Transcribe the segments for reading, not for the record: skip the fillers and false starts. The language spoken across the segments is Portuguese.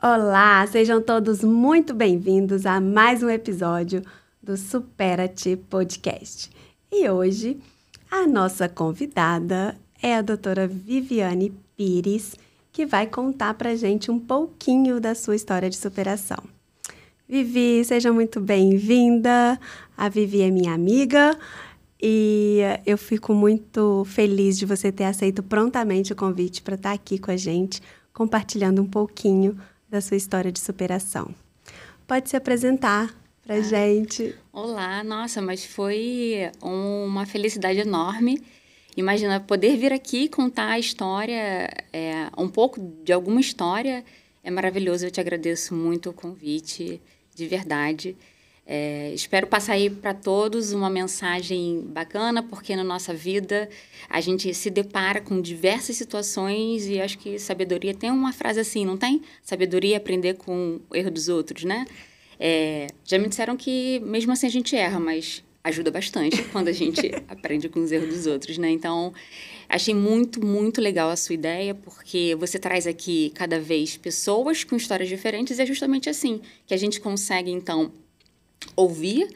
Olá, sejam todos muito bem-vindos a mais um episódio do Supera-te Podcast. E hoje, a nossa convidada é a doutora Viviane Pires, que vai contar pra gente um pouquinho da sua história de superação. Vivi, seja muito bem-vinda. A Vivi é minha amiga e eu fico muito feliz de você ter aceito prontamente o convite para estar aqui com a gente, compartilhando um pouquinho da sua história de superação. Pode se apresentar pra gente. Olá, nossa, mas foi uma felicidade enorme. Imagina, poder vir aqui contar a história, um pouco de alguma história, é maravilhoso. Eu te agradeço muito o convite, de verdade. Espero passar aí para todos uma mensagem bacana, porque na nossa vida a gente se depara com diversas situações e acho que sabedoria tem uma frase assim, não tem? Sabedoria é aprender com o erro dos outros, né? Já me disseram que mesmo assim a gente erra, mas ajuda bastante quando a gente aprende com os erros dos outros, né? Então, achei muito, muito legal a sua ideia, porque você traz aqui cada vez pessoas com histórias diferentes e é justamente assim que a gente consegue, então, ouvir,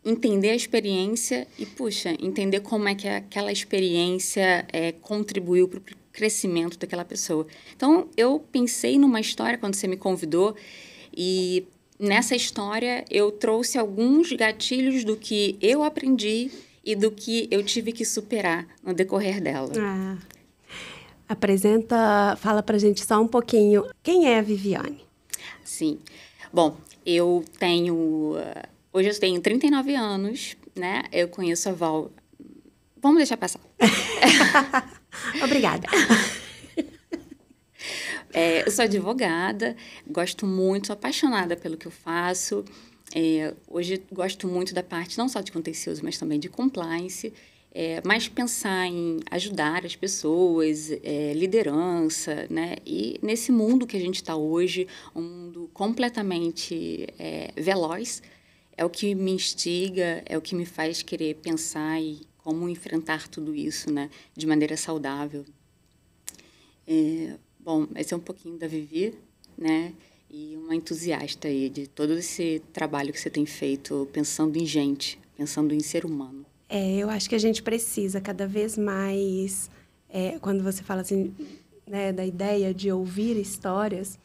entender a experiência e, puxa, entender como é que aquela experiência contribuiu para o crescimento daquela pessoa. Então, eu pensei numa história quando você me convidou e nessa história eu trouxe alguns gatilhos do que eu aprendi e do que eu tive que superar no decorrer dela. Fala pra gente só um pouquinho. Quem é a Viviane? Sim. Bom, hoje eu tenho 39 anos, né? Eu conheço a Val. Vamos deixar passar. Obrigada. Eu sou advogada, gosto muito, sou apaixonada pelo que eu faço. Hoje gosto muito da parte não só de contencioso, mas também de compliance. Mas pensar em ajudar as pessoas, liderança, né? E nesse mundo que a gente está hoje, um mundo completamente veloz, é o que me instiga, é o que me faz querer pensar em como enfrentar tudo isso, né? De maneira saudável. Bom, esse é um pouquinho da Vivi, né? E uma entusiasta aí de todo esse trabalho que você tem feito pensando em gente, pensando em ser humano. Eu acho que a gente precisa cada vez mais, quando você fala assim, né, da ideia de ouvir histórias,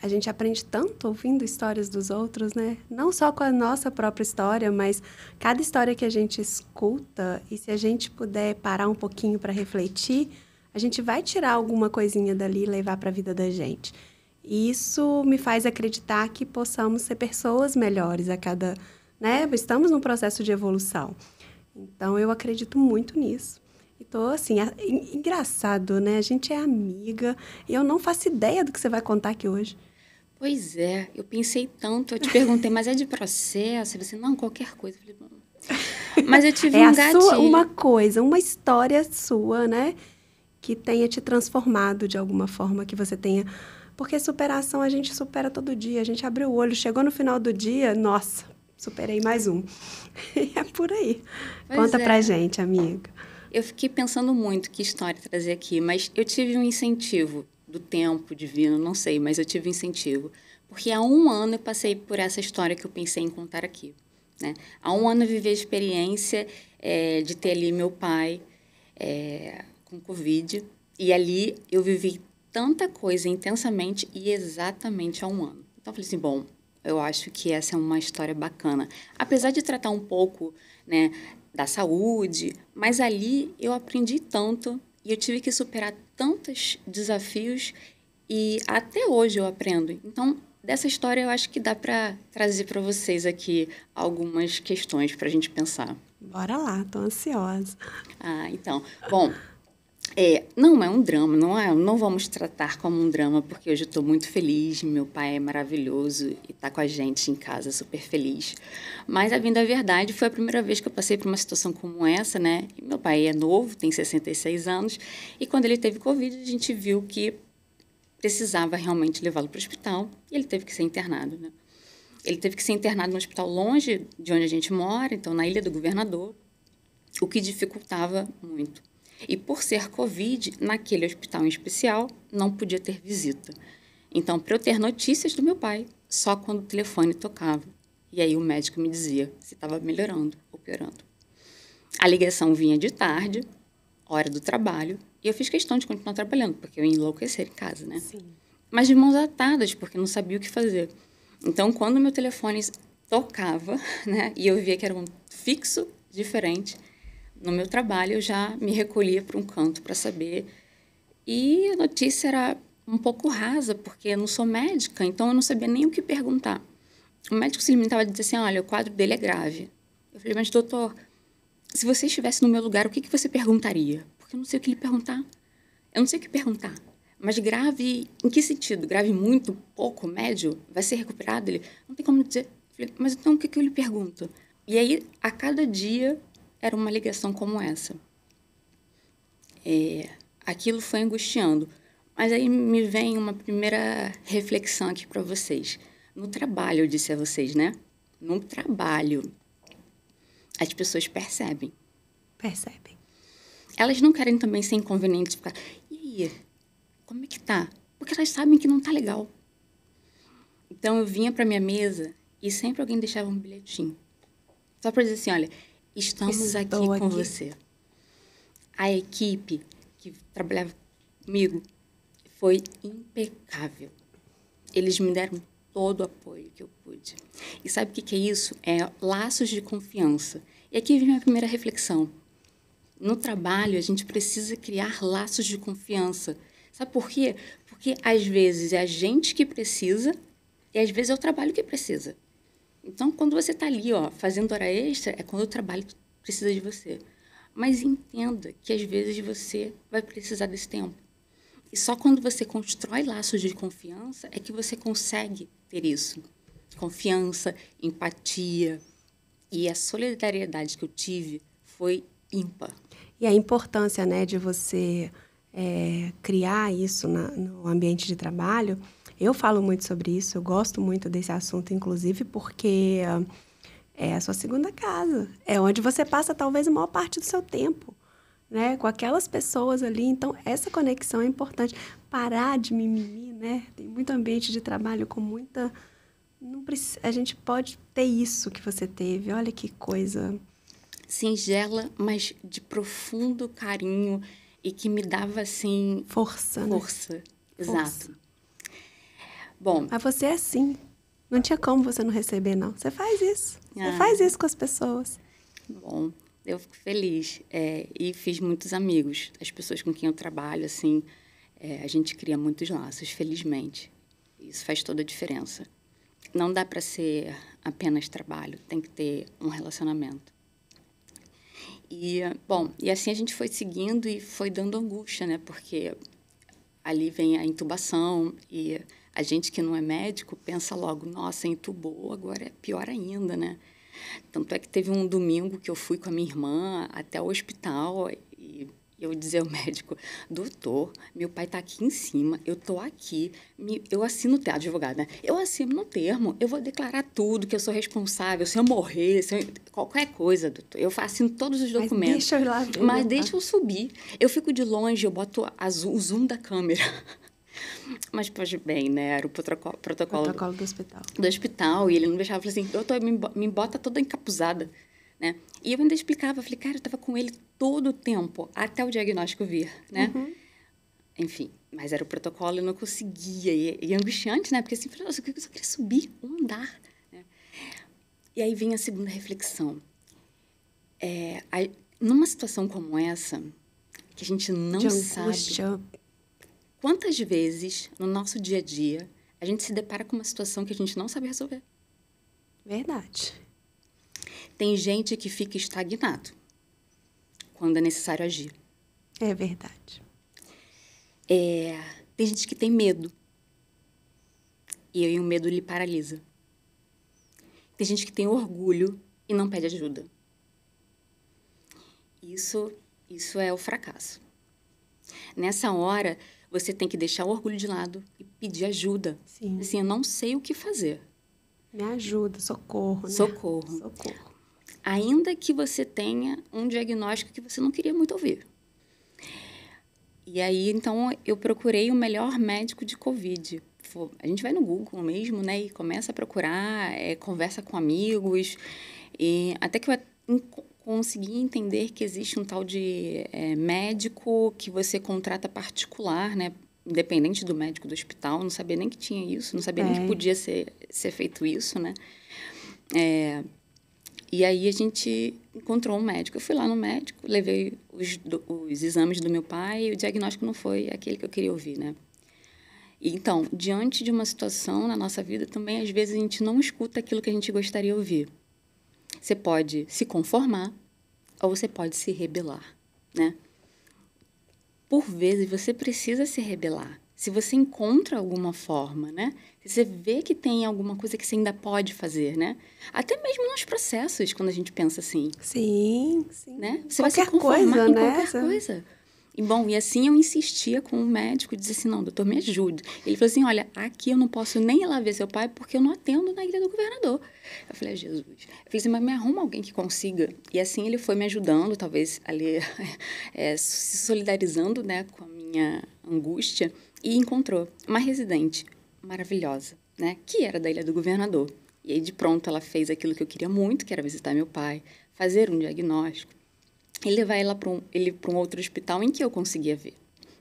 a gente aprende tanto ouvindo histórias dos outros, né? Não só com a nossa própria história, mas cada história que a gente escuta, e se a gente puder parar um pouquinho para refletir, a gente vai tirar alguma coisinha dali e levar para a vida da gente. E isso me faz acreditar que possamos ser pessoas melhores a cada... né? Estamos num processo de evolução. Então, eu acredito muito nisso. E tô, assim, engraçado, né? A gente é amiga e eu não faço ideia do que você vai contar aqui hoje. Pois é, eu pensei tanto, eu te perguntei, mas é de processo? Você, não, qualquer coisa. Eu falei, mas eu tive um gatilho. Uma coisa, uma história sua, né? Que tenha te transformado de alguma forma, que você tenha... Porque superação a gente supera todo dia. A gente abriu o olho, chegou no final do dia, nossa... superei mais um. É por aí. Conta pra gente, amiga. Eu fiquei pensando muito que história trazer aqui, mas eu tive um incentivo do tempo divino, não sei, mas eu tive um incentivo. Porque há um ano eu passei por essa história que eu pensei em contar aqui. Né? Há um ano eu vivi a experiência de ter ali meu pai com Covid. E ali eu vivi tanta coisa intensamente e exatamente há um ano. Então eu falei assim, bom... eu acho que essa é uma história bacana. Apesar de tratar um pouco, né, da saúde, mas ali eu aprendi tanto e eu tive que superar tantos desafios e até hoje eu aprendo. Então, dessa história eu acho que dá para trazer para vocês aqui algumas questões para a gente pensar. Bora lá, tô ansiosa. Então, bom... não é um drama, não vamos tratar como um drama, porque hoje eu estou muito feliz, meu pai é maravilhoso e está com a gente em casa, super feliz. Mas, a bem da verdade, foi a primeira vez que eu passei por uma situação como essa, né? E meu pai é novo, tem 66 anos, e quando ele teve Covid, a gente viu que precisava realmente levá-lo para o hospital, e ele teve que ser internado, né? Ele teve que ser internado num hospital longe de onde a gente mora, então na Ilha do Governador, o que dificultava muito. E por ser Covid, naquele hospital em especial, não podia ter visita. Então, para eu ter notícias do meu pai, só quando o telefone tocava. E aí o médico me dizia se estava melhorando ou piorando. A ligação vinha de tarde, hora do trabalho, e eu fiz questão de continuar trabalhando, porque eu ia enlouquecer em casa, né? Sim. Mas de mãos atadas, porque não sabia o que fazer. Então, quando o meu telefone tocava, né, e eu via que era um fixo diferente, no meu trabalho eu já me recolhia para um canto para saber. E a notícia era um pouco rasa, porque eu não sou médica, então eu não sabia nem o que perguntar. O médico se limitava a dizer assim, olha, o quadro dele é grave. Eu falei, mas doutor, se você estivesse no meu lugar, o que você perguntaria? Porque eu não sei o que lhe perguntar. Eu não sei o que perguntar. Mas grave, em que sentido? Grave muito, pouco, médio? Vai ser recuperado? Ele não tem como dizer. Eu falei, mas então o que eu lhe pergunto? E aí, a cada dia, era uma ligação como essa. Aquilo foi angustiando. Mas aí me vem uma primeira reflexão aqui para vocês. No trabalho, eu disse a vocês, né? No trabalho, as pessoas percebem. Percebem. Elas não querem também ser inconvenientes. Ficar, e aí, como é que tá? Porque elas sabem que não tá legal. Então, eu vinha para minha mesa e sempre alguém deixava um bilhetinho. Só para dizer assim, olha, estamos aqui com você. A equipe que trabalhava comigo foi impecável. Eles me deram todo o apoio que eu pude. E sabe o que é isso? É laços de confiança. E aqui vem a minha primeira reflexão. No trabalho, a gente precisa criar laços de confiança. Sabe por quê? Porque, às vezes, é a gente que precisa e, às vezes, é o trabalho que precisa. Então, quando você está ali, fazendo hora extra, é quando o trabalho precisa de você. Mas entenda que, às vezes, você vai precisar desse tempo. E só quando você constrói laços de confiança é que você consegue ter isso. Confiança, empatia. E a solidariedade que eu tive foi ímpar. E a importância, né, de você criar isso no ambiente de trabalho. Eu falo muito sobre isso, eu gosto muito desse assunto, inclusive, porque é a sua segunda casa. É onde você passa, talvez, a maior parte do seu tempo, né, com aquelas pessoas ali. Então, essa conexão é importante. Parar de mimimi, né? Tem muito ambiente de trabalho com muita... Não precisa, a gente pode ter isso que você teve. Olha que coisa... Singela, mas de profundo carinho e que me dava, assim... Força, né? Força, exato. Bom... Mas você é assim. Não tinha como você não receber, não. Você faz isso. Você faz isso com as pessoas. Bom, eu fico feliz. E fiz muitos amigos. As pessoas com quem eu trabalho, assim, a gente cria muitos laços, felizmente. Isso faz toda a diferença. Não dá para ser apenas trabalho. Tem que ter um relacionamento. E assim a gente foi seguindo e foi dando angústia, né? Porque ali vem a intubação e a gente que não é médico pensa logo, nossa, intubou, agora é pior ainda, né? Tanto é que teve um domingo que eu fui com a minha irmã até o hospital e eu dizia ao médico, doutor, meu pai está aqui em cima, eu estou aqui, eu assino o termo, advogado, né? Eu assino no termo, eu vou declarar tudo, que eu sou responsável, se eu morrer, qualquer coisa, doutor, eu assino todos os documentos. Mas deixa eu ir lá ver. Mas deixa eu subir. Eu fico de longe, eu boto o zoom da câmera. Mas, pois bem, né? Era o protocolo do hospital. Do hospital, e ele não deixava, eu falei assim, doutor, me bota toda encapuzada, né? E eu ainda explicava, falei, cara, eu estava com ele todo o tempo, até o diagnóstico vir, né? Uhum. Enfim, mas era o protocolo, eu não conseguia, e angustiante, né? Porque assim, nossa, eu só queria subir um andar, né? E aí vem a segunda reflexão. Numa situação como essa, que a gente não sabe... Quantas vezes, no nosso dia a dia, a gente se depara com uma situação que a gente não sabe resolver? Verdade. Tem gente que fica estagnado quando é necessário agir. É verdade. Tem gente que tem medo. E aí o medo lhe paralisa. Tem gente que tem orgulho e não pede ajuda. Isso é o fracasso. Nessa hora... Você tem que deixar o orgulho de lado e pedir ajuda. Sim. Assim, eu não sei o que fazer. Me ajuda, socorro, né? Socorro. Ainda que você tenha um diagnóstico que você não queria muito ouvir. E aí, então, eu procurei o melhor médico de Covid. a gente vai no Google mesmo, né? E começa a procurar, conversa com amigos. E até que eu consegui entender que existe um tal de médico que você contrata particular, né? Independente do médico do hospital. Não sabia nem que tinha isso, não sabia nem que podia ser feito isso, né? E aí a gente encontrou um médico. Eu fui lá no médico, levei os exames do meu pai e o diagnóstico não foi aquele que eu queria ouvir, né? Então, diante de uma situação na nossa vida, também, às vezes, a gente não escuta aquilo que a gente gostaria de ouvir. Você pode se conformar ou você pode se rebelar, né? Por vezes, você precisa se rebelar. Se você encontra alguma forma, né? Se você vê que tem alguma coisa que você ainda pode fazer, né? Até mesmo nos processos, quando a gente pensa assim. Sim. Né? Você Qualquer vai se conformar coisa, em né? qualquer coisa. E assim eu insistia com o médico, dizia assim, não, doutor, me ajude. Ele falou assim, olha, aqui eu não posso nem ir lá ver seu pai porque eu não atendo na Ilha do Governador. Eu falei, Jesus. Eu falei assim, mas me arruma alguém que consiga. E assim ele foi me ajudando, talvez ali, se solidarizando, né, com a minha angústia, e encontrou uma residente maravilhosa, né, que era da Ilha do Governador. E aí, de pronto, ela fez aquilo que eu queria muito, que era visitar meu pai, fazer um diagnóstico, e levar ele para um outro hospital em que eu conseguia ver.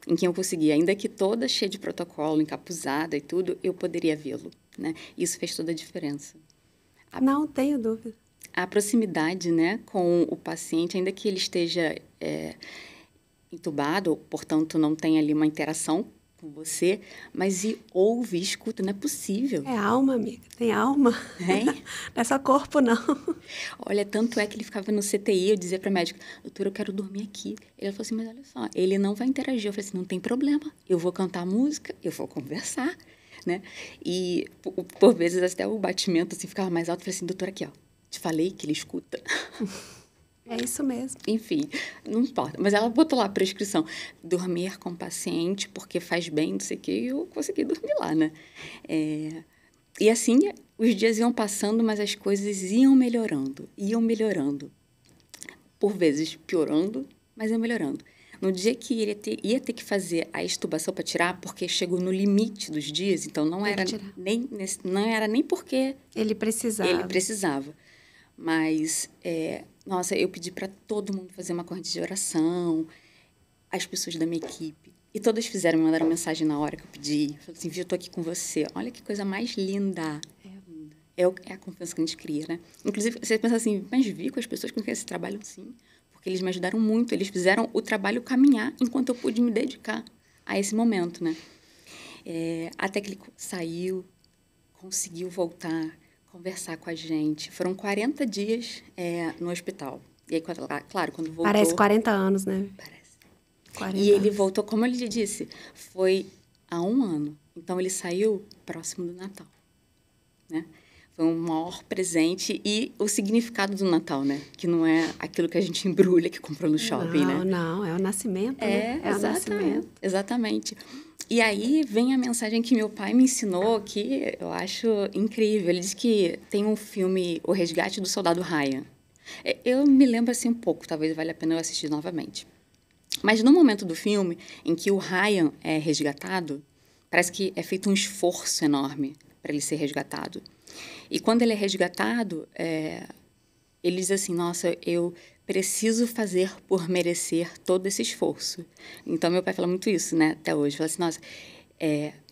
Em que eu conseguia, ainda que toda cheia de protocolo, encapuzada e tudo, eu poderia vê-lo, né? Isso fez toda a diferença. Não tenho dúvida. A proximidade, né, com o paciente, ainda que ele esteja entubado, portanto, não tem ali uma interação com você, mas ouve, escuta, não é possível. É alma, amiga, tem alma. Não é só corpo, não. Olha, tanto é que ele ficava no CTI, eu dizia para a médica, doutora, eu quero dormir aqui. Ele falou assim, mas olha só, ele não vai interagir. Eu falei assim, não tem problema, eu vou cantar música, eu vou conversar, né? E, por vezes, até o batimento assim, ficava mais alto. Eu falei assim, doutora, aqui, ó, te falei que ele escuta. É isso mesmo. Enfim, não importa. Mas ela botou lá a prescrição, dormir com o paciente porque faz bem, não sei o quê, e eu consegui dormir lá, né? E assim, os dias iam passando, mas as coisas iam melhorando. Por vezes piorando, mas iam melhorando. No dia que ele ia ter que fazer a extubação para tirar, porque chegou no limite dos dias, então não era nem porque ele precisava. Mas, nossa, eu pedi para todo mundo fazer uma corrente de oração, as pessoas da minha equipe. E todas me mandaram mensagem na hora que eu pedi. Falaram assim, eu estou aqui com você. Olha que coisa mais linda. É a confiança que a gente cria, né? Inclusive, você pensa assim, mas vi com as pessoas com quem você trabalha, sim. Porque eles me ajudaram muito. Eles fizeram o trabalho caminhar enquanto eu pude me dedicar a esse momento, né? Até que ele saiu, conseguiu voltar, conversar com a gente. Foram 40 dias no hospital. E aí, claro, quando voltou... Parece 40 anos, né? Parece. 40 e ele anos. voltou, como ele lhe disse, foi há 1 ano. Então, ele saiu próximo do Natal, né? Foi um maior presente e o significado do Natal, né? Que não é aquilo que a gente embrulha, que comprou no shopping, né? Não, é o nascimento, né? É o nascimento. Exatamente. E aí vem a mensagem que meu pai me ensinou, que eu acho incrível. Ele disse que tem um filme, O Resgate do Soldado Ryan. Eu me lembro assim um pouco, talvez valha a pena eu assistir novamente. Mas no momento do filme em que o Ryan é resgatado, parece que é feito um esforço enorme para ele ser resgatado. E quando ele é resgatado, ele diz assim, nossa, eu preciso fazer por merecer todo esse esforço. Então, meu pai fala muito isso, né, até hoje. Fala assim, nossa,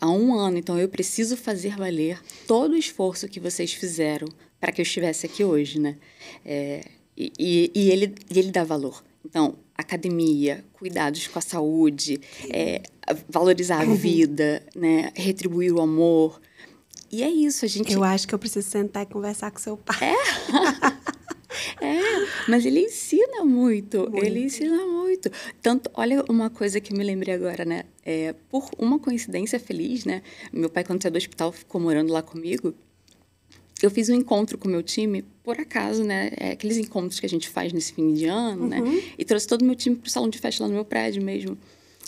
há 1 ano, então eu preciso fazer valer todo o esforço que vocês fizeram para que eu estivesse aqui hoje, né? E ele dá valor. Então, academia, cuidados com a saúde, valorizar a vida, né, retribuir o amor. E é isso, a gente... Eu acho que eu preciso sentar e conversar com seu pai. Mas ele ensina muito. Ele ensina muito. Tanto, olha uma coisa que eu me lembrei agora, né? Por uma coincidência feliz, né? Meu pai, quando saiu do hospital, ficou morando lá comigo. Eu fiz um encontro com o meu time, por acaso, né? Aqueles encontros que a gente faz nesse fim de ano, né? E trouxe todo o meu time para o salão de festa lá no meu prédio mesmo.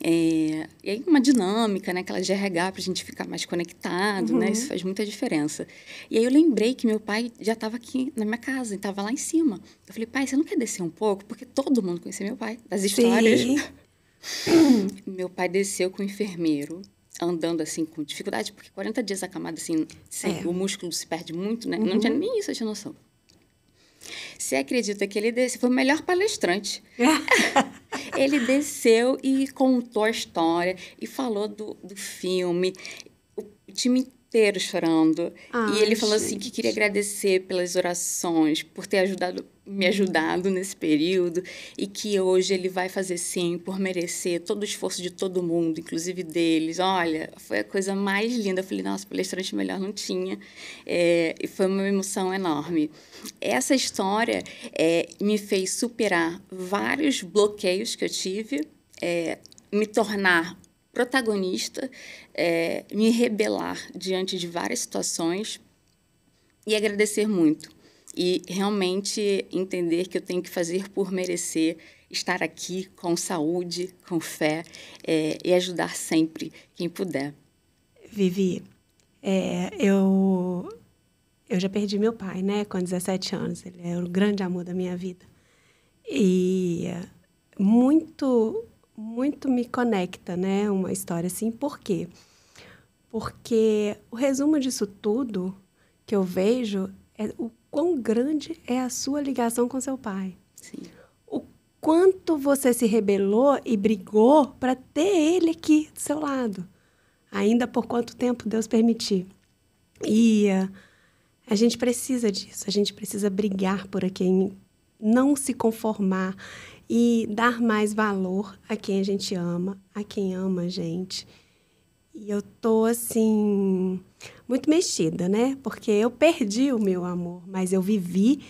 E aí uma dinâmica, né? Aquela de RH para a gente ficar mais conectado, né? Isso faz muita diferença. E aí eu lembrei que meu pai já estava aqui na minha casa, estava lá em cima. Eu falei, pai, você não quer descer um pouco? Porque todo mundo conhecia meu pai, das histórias. Sim. Meu pai desceu com o enfermeiro, andando, assim, com dificuldade, porque 40 dias acamado, assim, o músculo se perde muito, né? Uhum. Não tinha nem isso, eu tinha noção. Você acredita que ele desceu? Foi o melhor palestrante. Ele desceu e contou a história e falou do filme, o time inteiro chorando. E ele falou assim que queria agradecer pelas orações, por ter me ajudado nesse período, e que hoje ele vai fazer sim, por merecer todo o esforço de todo mundo, inclusive deles. Olha, foi a coisa mais linda. Eu falei, nossa, palestrante melhor não tinha. E foi uma emoção enorme. Essa história me fez superar vários bloqueios que eu tive, me tornar protagonista, me rebelar diante de várias situações e agradecer muito. E realmente entender que eu tenho que fazer por merecer, estar aqui com saúde, com fé, e ajudar sempre quem puder. Vivi, eu já perdi meu pai, né, com 17 anos. Ele é o grande amor da minha vida. E muito, muito me conecta, né, uma história assim. Por quê? Porque o resumo disso tudo que eu vejo é o quão grande é a sua ligação com seu pai. Sim. O quanto você se rebelou e brigou para ter ele aqui do seu lado. Ainda por quanto tempo Deus permitir. E a gente precisa disso. A gente precisa brigar por quem não se conformar e dar mais valor a quem a gente ama, a quem ama a gente. E eu tô, assim, muito mexida, né? Porque eu perdi o meu amor, mas eu vivi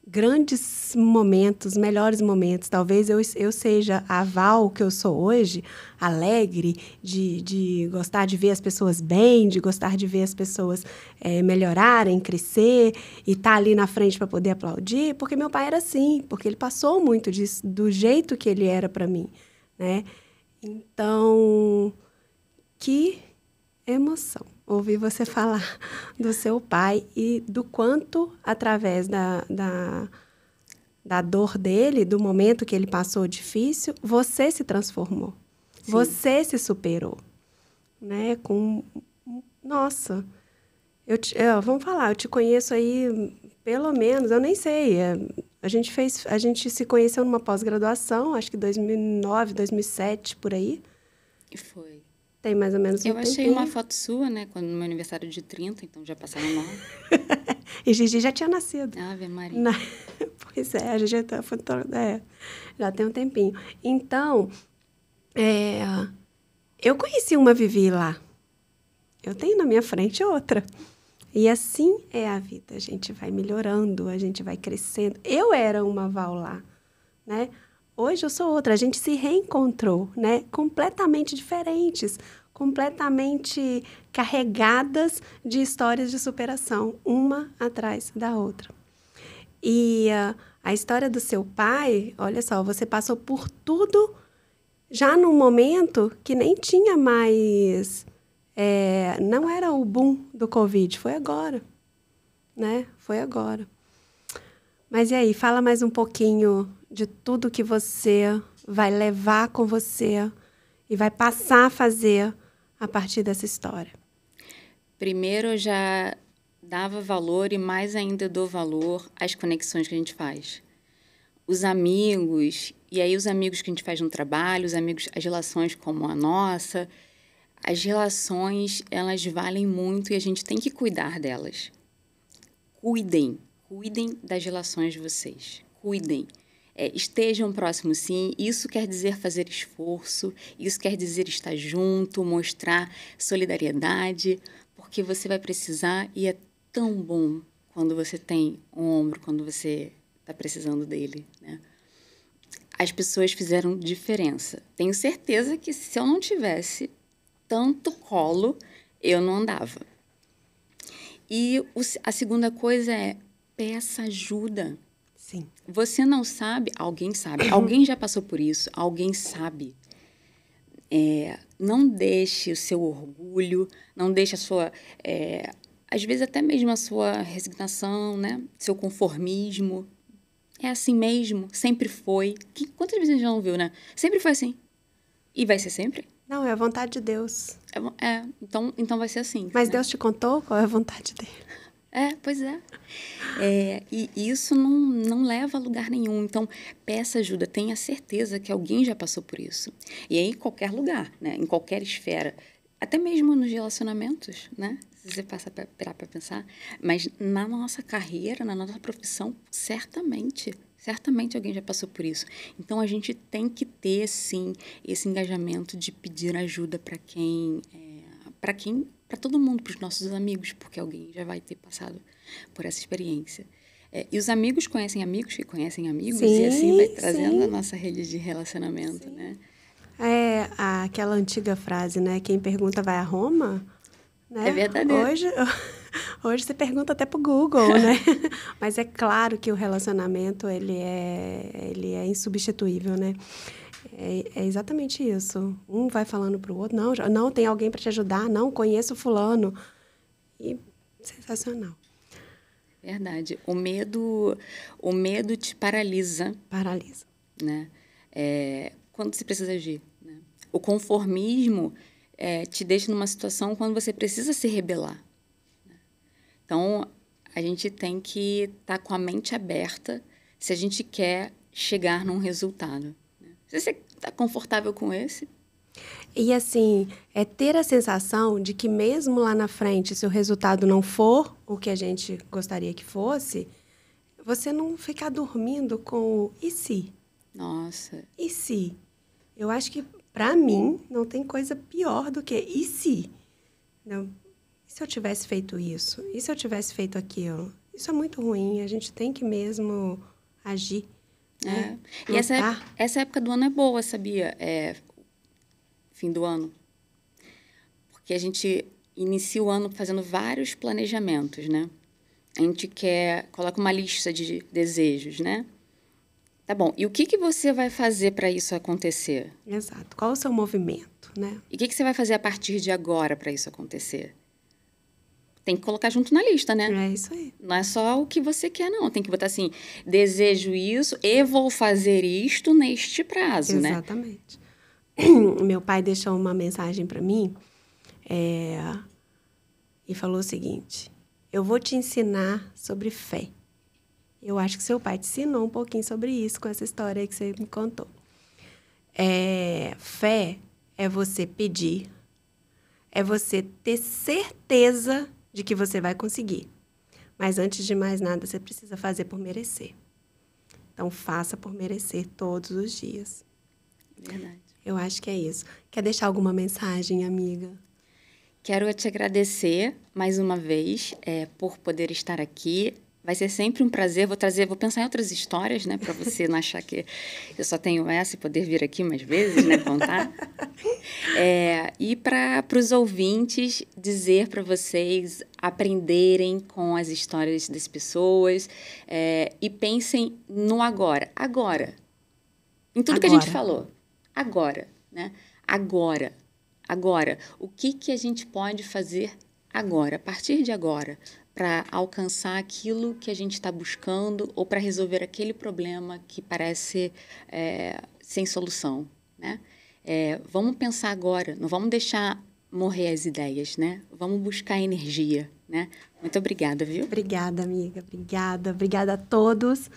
grandes momentos, melhores momentos. Talvez eu seja a Val que eu sou hoje, alegre, de gostar de ver as pessoas bem, de gostar de ver as pessoas melhorarem, crescer e estar ali na frente para poder aplaudir, porque meu pai era assim, porque ele passou muito disso, do jeito que ele era para mim, né? Então, que emoção ouvir você falar do seu pai e do quanto, através da dor dele, do momento que ele passou difícil, você se transformou. Sim. Você se superou. Né? Nossa, vamos falar, eu te conheço aí, pelo menos, eu nem sei, a gente se conheceu numa pós-graduação, acho que 2009, 2007, por aí. E foi. Tem mais ou menos um tempinho. Eu achei uma foto sua, né? Quando no meu aniversário de 30, então já passaram 9. E Gigi já tinha nascido. Ave Maria. Pois é, a Gigi já tem um tempinho. Então, eu conheci uma Vivi lá. Eu tenho na minha frente outra. E assim é a vida. A gente vai melhorando, a gente vai crescendo. Eu era uma Val lá, né? Hoje eu sou outra, a gente se reencontrou, né? Completamente diferentes, completamente carregadas de histórias de superação, uma atrás da outra. E a história do seu pai, olha só, você passou por tudo já num momento que nem tinha mais... não era o boom do Covid, foi agora, né? Foi agora. Mas e aí, fala mais um pouquinho de tudo que você vai levar com você e vai passar a fazer a partir dessa história. Primeiro, eu já dava valor e mais ainda dou valor às conexões que a gente faz. Os amigos, e aí os amigos que a gente faz no trabalho, as relações como a nossa, as relações, elas valem muito e a gente tem que cuidar delas. Cuidem das relações de vocês. Cuidem. Estejam próximos, sim. Isso quer dizer fazer esforço, isso quer dizer estar junto, mostrar solidariedade, porque você vai precisar e é tão bom quando você tem um ombro, quando você está precisando dele, né? As pessoas fizeram diferença. Tenho certeza que se eu não tivesse tanto colo, eu não andava. E a segunda coisa é peça ajuda. Sim. Você não sabe, alguém sabe. Alguém já passou por isso, alguém sabe. Não deixe o seu orgulho, não deixe a sua... às vezes até mesmo a sua resignação, né? Seu conformismo. É assim mesmo, sempre foi. Quantas vezes a gente já não viu, né? Sempre foi assim. E vai ser sempre? Não, é a vontade de Deus. Então vai ser assim. Mas né? Deus te contou qual é a vontade dele? Pois é. E isso não leva a lugar nenhum. Então, peça ajuda. Tenha certeza que alguém já passou por isso. E aí, em qualquer lugar, né? Em qualquer esfera. Até mesmo nos relacionamentos, né? Se você passar para pensar. Mas na nossa carreira, na nossa profissão, certamente alguém já passou por isso. Então, a gente tem que ter, sim, esse engajamento de pedir ajuda para todo mundo, para os nossos amigos, porque alguém já vai ter passado por essa experiência. E os amigos conhecem amigos que conhecem amigos, sim, e assim vai trazendo sim. a nossa rede de relacionamento, Sim. né? É aquela antiga frase, né? Quem pergunta vai a Roma, né? É verdadeiro. Hoje você pergunta até pro Google, né? Mas é claro que o relacionamento, ele é insubstituível, né? É exatamente isso. Um vai falando pro outro, não, tem alguém para te ajudar, não, conheço fulano. E sensacional. Verdade. O medo te paralisa. Paralisa. Né? Quando você precisa agir. Né? O conformismo te deixa numa situação quando você precisa se rebelar. Né? Então, a gente tem que estar com a mente aberta se a gente quer chegar num resultado. Né? Se você está confortável com esse... E, assim, é ter a sensação de que mesmo lá na frente, se o resultado não for o que a gente gostaria que fosse, você não ficar dormindo com o e se? Nossa. E se? Eu acho que, para mim, não tem coisa pior do que e se? Não. E se eu tivesse feito isso? E se eu tivesse feito aquilo? Isso é muito ruim. A gente tem que mesmo agir. Né? E essa época do ano é boa, sabia? Fim do ano. Porque a gente inicia o ano fazendo vários planejamentos, né? A gente coloca uma lista de desejos, né? Tá bom. E o que você vai fazer para isso acontecer? Exato. Qual o seu movimento, né? E o que você vai fazer a partir de agora para isso acontecer? Tem que colocar junto na lista, né? É isso aí. Não é só o que você quer, não. Tem que botar assim, desejo isso e vou fazer isto neste prazo, né? Exatamente. Meu pai deixou uma mensagem para mim e falou o seguinte: eu vou te ensinar sobre fé. Eu acho que seu pai te ensinou um pouquinho sobre isso com essa história aí que você me contou. Fé é você pedir, é você ter certeza de que você vai conseguir. Mas antes de mais nada, você precisa fazer por merecer. Então, faça por merecer todos os dias. Verdade. Eu acho que é isso. Quer deixar alguma mensagem, amiga? Quero te agradecer mais uma vez por poder estar aqui. Vai ser sempre um prazer. Vou pensar em outras histórias, né? Para você não achar que eu só tenho essa e poder vir aqui mais vezes, né? Contar. E para os ouvintes, dizer para vocês aprenderem com as histórias das pessoas e pensem no agora. Agora. Em tudo que a gente falou. Agora, né? Agora. O que a gente pode fazer agora, a partir de agora, para alcançar aquilo que a gente está buscando ou para resolver aquele problema que parece sem solução, né? Vamos pensar agora, não vamos deixar morrer as ideias, né? Vamos buscar energia, né? Muito obrigada, viu? Obrigada, amiga. Obrigada a todos.